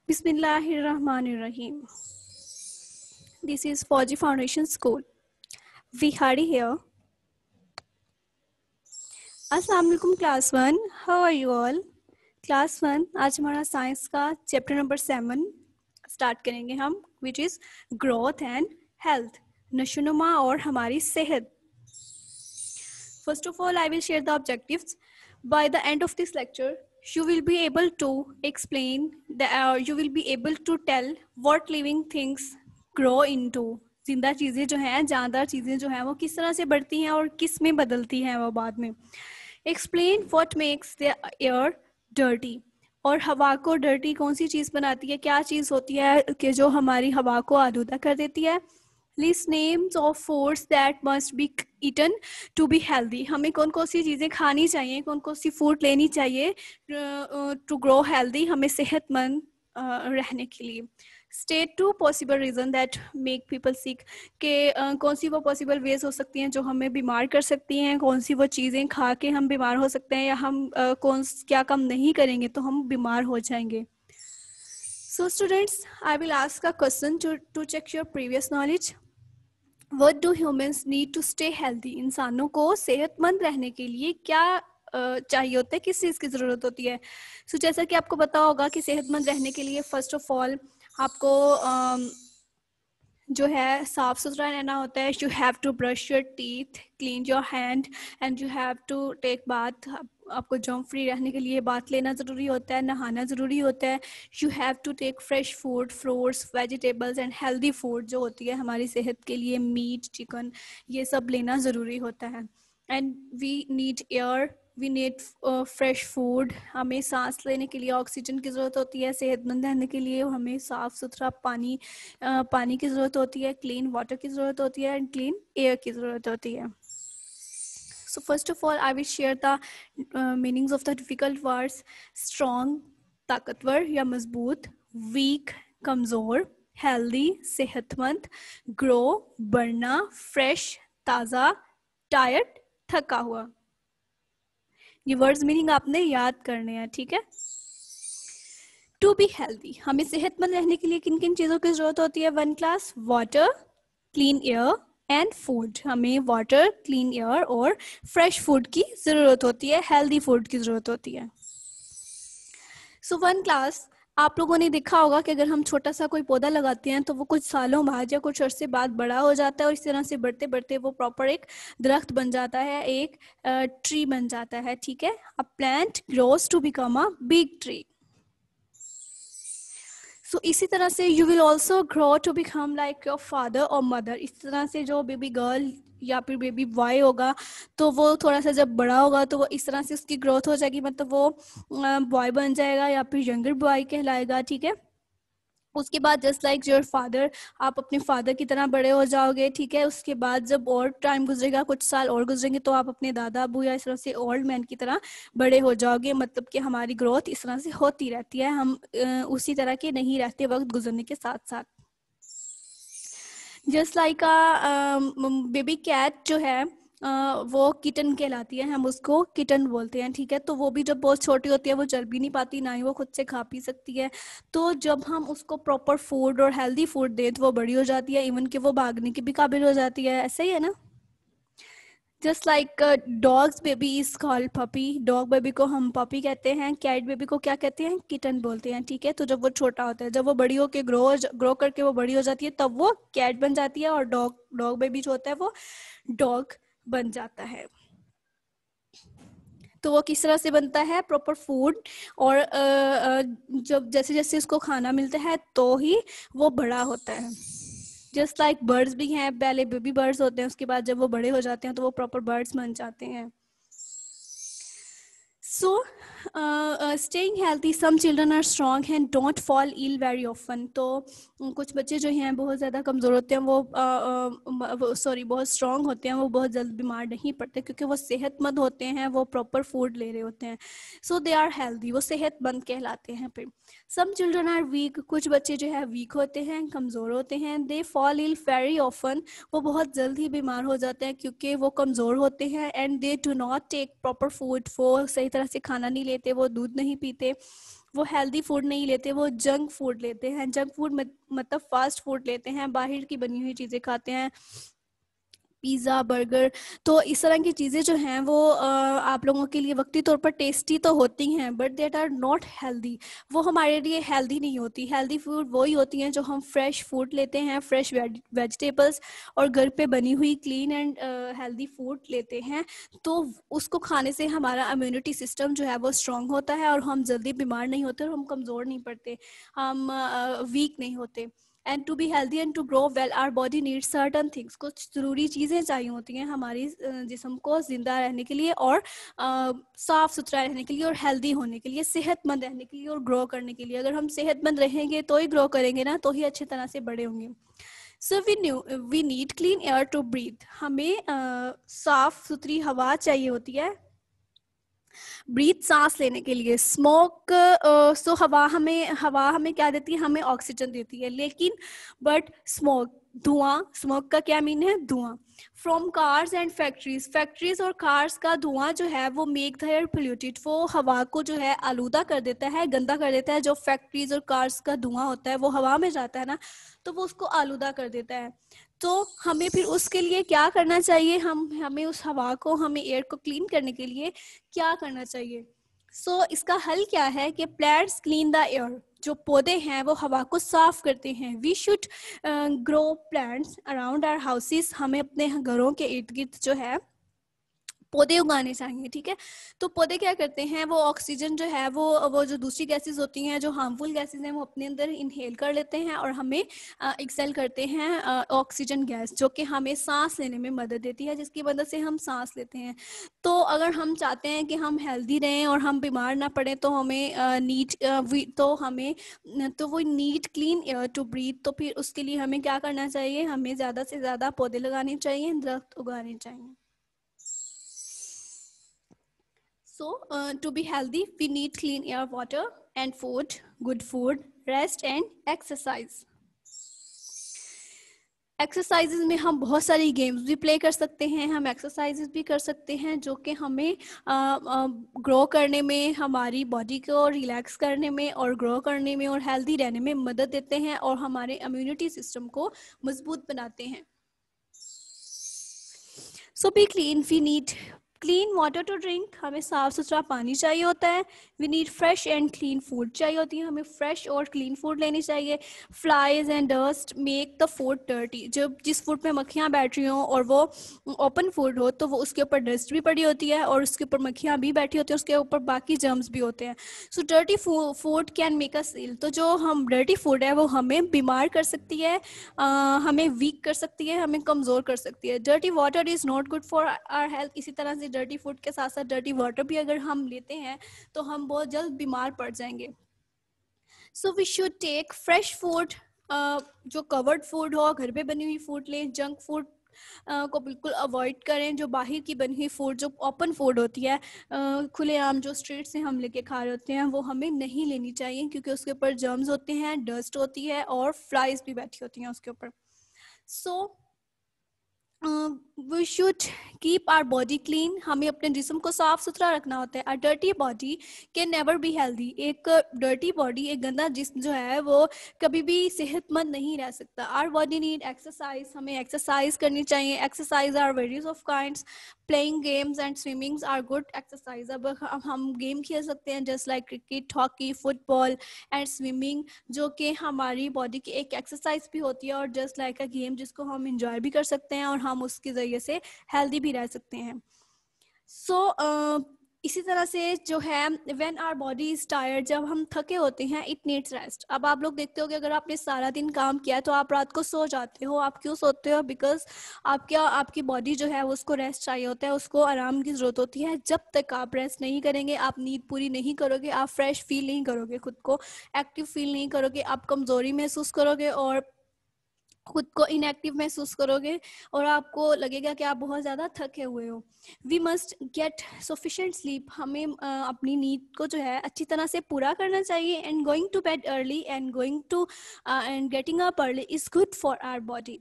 Bismillahirrahmanirrahim. This is Fauji Foundation School. We Hari here. Assalamu alaikum class 1. How are you all? Class 1 आज हमारा science का chapter number 7 start करेंगे हम, which is growth and health. नशोनुमा और हमारी सेहत. First of all, I will share the objectives. By the end of this lecture, you will be able to explain, you will be able to tell what living things grow into. जिंदा चीज़ें जो हैं, जानदार चीज़ें जो हैं, वो किस तरह से बढ़ती हैं और किस में बदलती हैं वो बाद में. Explain what makes the air dirty. और हवा को डर्टी कौन सी चीज़ बनाती है, क्या चीज़ होती है कि जो हमारी हवा को आलूदा कर देती है. List names of foods that must be eaten to be healthy. हमें कौन कौन सी चीज़ें खानी चाहिए, कौन कौन सी फूड लेनी चाहिए to grow healthy, हमें सेहतमंद रहने के लिए. State 2 possible reason that make people sick. कि कौन सी वो possible ways हो सकती हैं जो हमें बीमार कर सकती हैं, कौन सी वो चीज़ें खा के हम बीमार हो सकते हैं, या हम क्या काम नहीं करेंगे तो हम बीमार हो जाएंगे. So students, I will ask a question to check your previous knowledge. What do humans need to stay healthy? इंसानों को सेहतमंद रहने के लिए क्या चाहिए होता है, किस चीज़ की ज़रूरत होती है. सो जैसा कि आपको पता होगा कि सेहतमंद रहने के लिए फर्स्ट ऑफ ऑल आपको जो है साफ़ सुथरा रहना होता है. You have to brush your teeth, clean your hand and you have to take bath. आपको जर्म फ्री रहने के लिए बात लेना ज़रूरी होता है, नहाना ज़रूरी होता है. You have to take fresh food, fruits, vegetables and healthy food जो होती है हमारी सेहत के लिए, मीट, चिकन, ये सब लेना ज़रूरी होता है. And we need air, we need fresh food. हमें सांस लेने के लिए ऑक्सीजन की ज़रूरत होती है. सेहतमंद रहने के लिए हमें साफ़ सुथरा पानी की ज़रूरत होती है, क्लीन वाटर की ज़रूरत होती है एंड क्लीन एयर की ज़रूरत होती है. So first of all, I will share the meanings of the difficult words. Strong, ताकतवर या मजबूत. Weak, कमज़ोर. Healthy, सेहतमंद. Grow, बढ़ना. Fresh, ताज़ा. Tired, थका हुआ. ये वर्ड्स मीनिंग आपने याद करने हैं, ठीक है. टू बी हेल्दी, हमें सेहतमंद रहने के लिए किन किन चीज़ों की ज़रूरत होती है. 1 class, water, clean air and food. हमें वाटर, क्लीन एयर और फ्रेश फूड की ज़रूरत होती है, हेल्दी फूड की ज़रूरत होती है. सो 1 क्लास, आप लोगों ने देखा होगा कि अगर हम छोटा सा कोई पौधा लगाते हैं तो वो कुछ सालों बाद या कुछ अरसे बाद बड़ा हो जाता है और इस तरह से बढ़ते बढ़ते वो प्रॉपर एक दरख्त बन जाता है, एक ट्री बन जाता है, ठीक है. A plant grows to become a big tree. So इसी तरह से you will also grow to become like your father और मदर. इस तरह से जो बेबी गर्ल या फिर बेबी बॉय होगा तो वो थोड़ा सा जब बड़ा होगा तो वो इस तरह से उसकी ग्रोथ हो जाएगी, मतलब वो बॉय बन जाएगा या फिर यंगर बॉय कहलाएगा, ठीक है. उसके बाद जस्ट लाइक योर फादर, आप अपने फादर की तरह बड़े हो जाओगे, ठीक है. उसके बाद जब और टाइम गुजरेगा, कुछ साल और गुजरेंगे, तो आप अपने दादा अबू या इस तरह से ओल्ड मैन की तरह बड़े हो जाओगे. मतलब कि हमारी ग्रोथ इस तरह से होती रहती है, हम उसी तरह के नहीं रहते वक्त गुजरने के साथ साथ. जस्ट लाइक बेबी कैट जो है वो किटन कहलाती है, हम उसको किटन बोलते हैं, ठीक है. तो वो भी जब बहुत छोटी होती है वो चल भी नहीं पाती, ना ही वो खुद से खा पी सकती है. तो जब हम उसको प्रॉपर फूड और हेल्दी फूड दें तो वो बड़ी हो जाती है, इवन कि वो भागने की भी काबिल हो जाती है. ऐसा ही है ना. Just like dogs baby is called puppy. Dog baby को हम पपी कहते हैं, कैट बेबी को क्या कहते हैं, किटन बोलते हैं, ठीक है. तो जब वो छोटा होता है, जब वो बड़ी होकर ग्रो करके वो बड़ी हो जाती है, तब वो कैट बन जाती है और डॉग बेबी जो होता है वो डॉग बन जाता है. तो वो किस तरह से बनता है, प्रॉपर फूड और जब जैसे जैसे उसको खाना मिलता है तो ही वो बड़ा होता है. जस्ट लाइक बर्ड्स भी हैं, पहले बेबी बर्ड्स होते हैं, उसके बाद जब वो बड़े हो जाते हैं तो वो प्रॉपर बर्ड्स बन जाते हैं. So, staying healthy, some children are strong and don't fall ill very often. तो कुछ बच्चे जो हैं बहुत ज़्यादा कमज़ोर होते हैं, बहुत स्ट्रॉन्ग होते हैं, वो बहुत जल्द बीमार नहीं पड़ते क्योंकि वो सेहतमंद होते हैं, वो प्रॉपर फूड ले रहे होते हैं. सो दे आर हेल्दी, वो सेहतमंद कहलाते हैं. फिर सम चिल्ड्रन आर वीक, कुछ बच्चे जो है वीक होते हैं, कमज़ोर होते हैं. They fall ill very often, वो बहुत जल्द ही बीमार हो जाते हैं क्योंकि वो कमज़ोर होते हैं. And they do not take proper food, वो सही तरह से खाना नहीं लेते, वो दूध नहीं पीते. वो हेल्दी फूड नहीं लेते, वो जंक फूड लेते हैं। जंक फूड मतलब फास्ट फूड लेते हैं, बाहर की बनी हुई चीज़ें खाते हैं, पिज़्ज़ा, बर्गर। तो इस तरह की चीज़ें जो हैं वो आप लोगों के लिए वक्ती तौर पर टेस्टी तो होती हैं, but that are not healthy. वो हमारे लिए हेल्दी नहीं होती। हेल्दी फूड वही होती हैं जो हम फ्रेश फूड लेते हैं, फ्रेश वेजिटेबल्स और घर पे बनी हुई क्लीन एंड हेल्दी फूड लेते हैं। तो उसको खाने से हमारा इम्यूनिटी सिस्टम जो है वो स्ट्रांग होता है और हम जल्दी बीमार नहीं होते और हम कमज़ोर नहीं पड़ते, हम वीक नहीं होते। And to be healthy and to grow well our body needs certain things. कुछ ज़रूरी चीज़ें चाहिए होती हैं हमारी जिस्म को ज़िंदा रहने के लिए और साफ़ सुथरा रहने के लिए और हेल्दी होने के लिए, सेहतमंद रहने के लिए और ग्रो करने के लिए। अगर हम सेहतमंद रहेंगे तो ही ग्रो करेंगे ना, तो ही अच्छी तरह से बड़े होंगे। So we need clean air to breathe. हमें साफ़ सुथरी हवा चाहिए होती है ब्रीथ, सांस लेने के लिए। स्मोक सो हवा हमें क्या देती है, हमें ऑक्सीजन देती है, लेकिन बट स्मोक, धुआं, स्मोक का क्या मीन है, धुआं। फ्रॉम कार्स एंड फैक्ट्रीज और कार्स का धुआं जो है वो मेक द एयर पोल्यूटेड, वो हवा को जो है आलूदा कर देता है, गंदा कर देता है। जो फैक्ट्रीज और कार्स का धुआं होता है वो हवा में जाता है ना, तो वो उसको आलूदा कर देता है। तो हमें फिर उसके लिए क्या करना चाहिए, हमें उस हवा को, हमें एयर को क्लीन करने के लिए क्या करना चाहिए। इसका हल क्या है कि प्लांट्स क्लीन द एयर। जो पौधे हैं वो हवा को साफ करते हैं। We should grow plants around our houses. हमें अपने घरों के इर्द गिर्द जो है पौधे उगाने चाहिए, ठीक है। तो पौधे क्या करते हैं, वो ऑक्सीजन जो है वो जो दूसरी गैसेस होती हैं, जो हार्मफुल गैसेस हैं, वो अपने अंदर इनहेल कर लेते हैं और हमें एक्सेल करते हैं ऑक्सीजन गैस, जो कि हमें सांस लेने में मदद देती है, जिसकी मदद से हम सांस लेते हैं। तो अगर हम चाहते हैं कि हम हेल्दी रहें और हम बीमार ना पड़े, तो हमें वो need clean air to breathe. तो फिर उसके लिए हमें क्या करना चाहिए, हमें ज़्यादा से ज़्यादा पौधे लगाने चाहिए, दरख्त उगाने चाहिए। So, to be healthy, we need clean air, water, and food, good food, rest, and exercise. Exercises में हम बहुत सारी गेम्स भी प्ले कर सकते हैं, हम एक्सरसाइजेज भी कर सकते हैं जो कि हमें ग्रो करने में, हमारी बॉडी को रिलैक्स करने में और ग्रो करने में और हेल्दी रहने में मदद देते हैं और हमारे इम्यूनिटी सिस्टम को मजबूत बनाते हैं। So be clean, we need clean water to drink. हमें साफ सुथरा पानी चाहिए होता है। We need fresh and clean food चाहिए होती है, हमें फ्रेश और क्लीन फूड लेनी चाहिए। Flies and dust make the food dirty. जब जिस फूड पे मक्खियाँ बैठ रही हों और वो ओपन फूड हो, तो वो उसके ऊपर डस्ट भी पड़ी होती है और उसके ऊपर मक्खियाँ भी बैठी होती हैं, उसके ऊपर बाकी जर्म्स भी होते हैं। So dirty food can make us ill. तो जो हम डर्टी फूड है वो हमें बीमार कर सकती है, हमें वीक कर सकती है, हमें कमज़ोर कर सकती है। Dirty water is not good for our health. इसी तरह से डर्टी फूड के साथ साथ डर्टी वाटर भी अगर हम लेते हैं तो हम बहुत जल्द बीमार पड़ जाएंगे। So we should take fresh food, जो कवर्ड फूड हो, घर पे बनी हुई फूड लें। जंक फूड को बिल्कुल अवॉइड करें। जो बाहर की बनी हुई फूड, जो ओपन फूड होती है, खुलेआम जो स्ट्रीट से हम लेके खा रहे होते हैं, वो हमें नहीं लेनी चाहिए, क्योंकि उसके ऊपर जर्म्स होते हैं, डस्ट होती है और फ्लाइज भी बैठी होती हैं उसके ऊपर। So we should keep our body clean. हमें अपने जिस्म को साफ सुथरा रखना होता है। A dirty body can never be healthy. एक डर्टी बॉडी, एक गंदा जिस्म जो है वो कभी भी सेहतमंद नहीं रह सकता। Our body need exercise. हमें एक्सरसाइज करनी चाहिए। Exercise are various of kinds. Playing games and swimmings are good exercise. अब हम गेम खेल सकते हैं just like cricket, hockey, football and swimming, जो कि हमारी बॉडी की एक एक्सरसाइज भी होती है और जस्ट लाइक अ गेम, जिसको हम इंजॉय भी कर सकते हैं और हम उसके ज़रिए से हेल्दी भी रह सकते हैं। इसी तरह से जो है, when our body is tired, जब हम थके होते हैं, इट नीड्स रेस्ट। अब आप लोग देखते हो कि अगर आपने सारा दिन काम किया तो आप रात को सो जाते हो। आप क्यों सोते हो? बिकॉज आपकी बॉडी जो है उसको रेस्ट चाहिए होता है, उसको आराम की ज़रूरत होती है। जब तक आप रेस्ट नहीं करेंगे, आप नींद पूरी नहीं करोगे, आप फ्रेश फील नहीं करोगे, खुद को एक्टिव फील नहीं करोगे, आप कमज़ोरी महसूस करोगे और खुद को इनएक्टिव महसूस करोगे और आपको लगेगा कि आप बहुत ज़्यादा थके हुए हो। We must get sufficient sleep. हमें अपनी नींद को जो है अच्छी तरह से पूरा करना चाहिए। And going to bed early and getting up early is good for our body.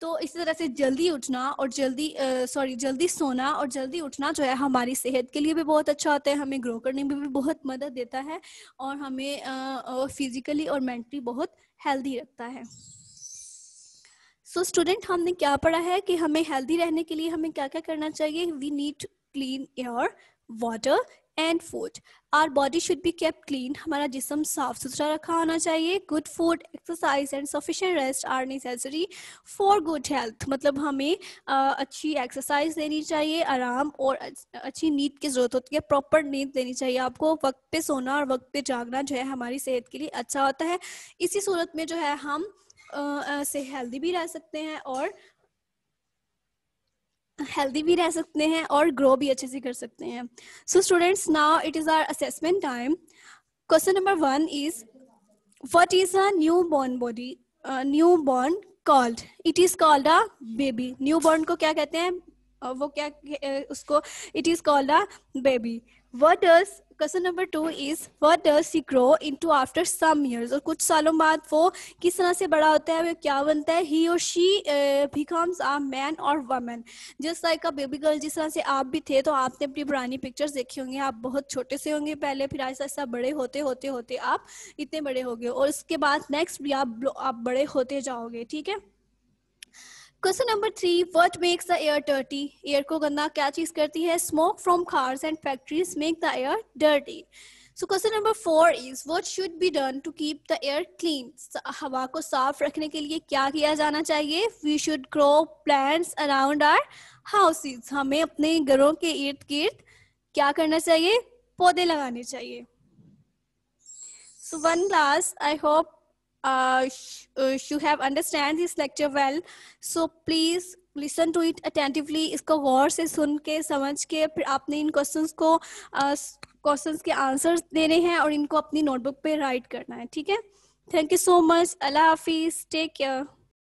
तो इसी तरह से जल्दी उठना और जल्दी सोना और जल्दी उठना जो है हमारी सेहत के लिए भी बहुत अच्छा होता है, हमें ग्रो करने में भी बहुत मदद देता है और हमें फिजिकली और मेंटली बहुत हेल्दी रखता है। सो स्टूडेंट, हमने क्या पढ़ा है कि हमें हेल्दी रहने के लिए हमें क्या क्या करना चाहिए। We need clean air, water and food. Our body should be kept clean, हमारा जिस्म साफ सुथरा रखा होना चाहिए। Good food, exercise and sufficient rest are necessary for good health. मतलब हमें अच्छी एक्सरसाइज लेनी चाहिए, आराम और अच्छी नींद की ज़रूरत होती है, प्रॉपर नींद लेनी चाहिए आपको। वक्त पे सोना और वक्त पे जागना जो है हमारी सेहत के लिए अच्छा होता है। इसी सूरत में जो है हम से हेल्दी भी रह सकते हैं और ग्रो भी अच्छे से कर सकते हैं। So students, now it is our assessment time. Question number 1 is, what is a newborn called? It is called a baby. Newborn को क्या कहते हैं? उसको it is called a baby. What does question number 2 is, what does he grow into after some years? और कुछ सालों बाद वो किस तरह से बड़ा होता है, वो क्या बनता है? ही और शी बिकम्स अ मैन और woman. Just like a baby girl, जिस तरह से आप भी थे, तो आपने अपनी पुरानी पिक्चर्स देखी होंगी, आप बहुत छोटे से होंगे पहले, फिर ऐसा ऐसा बड़े होते होते होते आप इतने बड़े हो गए और उसके बाद नेक्स्ट भी आप बड़े होते जाओगे, ठीक है। Question number 3, what makes the air dirty? Air को गंदा क्या चीज करती है? Smoke from cars and factories make the air dirty. So question number 4 is, what should be done to keep the air clean? हवा को साफ रखने के लिए क्या किया जाना चाहिए? We should grow plants around our houses. हमें अपने घरों के इर्द गिर्द क्या करना चाहिए? पौधे लगाने चाहिए। So one class, I hope you have understand this lecture well. So please listen to it attentively. इसको गौर से सुन के समझ के फिर आपने इन क्वेश्चंस के आंसर्स देने हैं और इनको अपनी नोटबुक पे राइट करना है, ठीक है। Thank you so much. अल्लाह हाफिज, टेक केयर।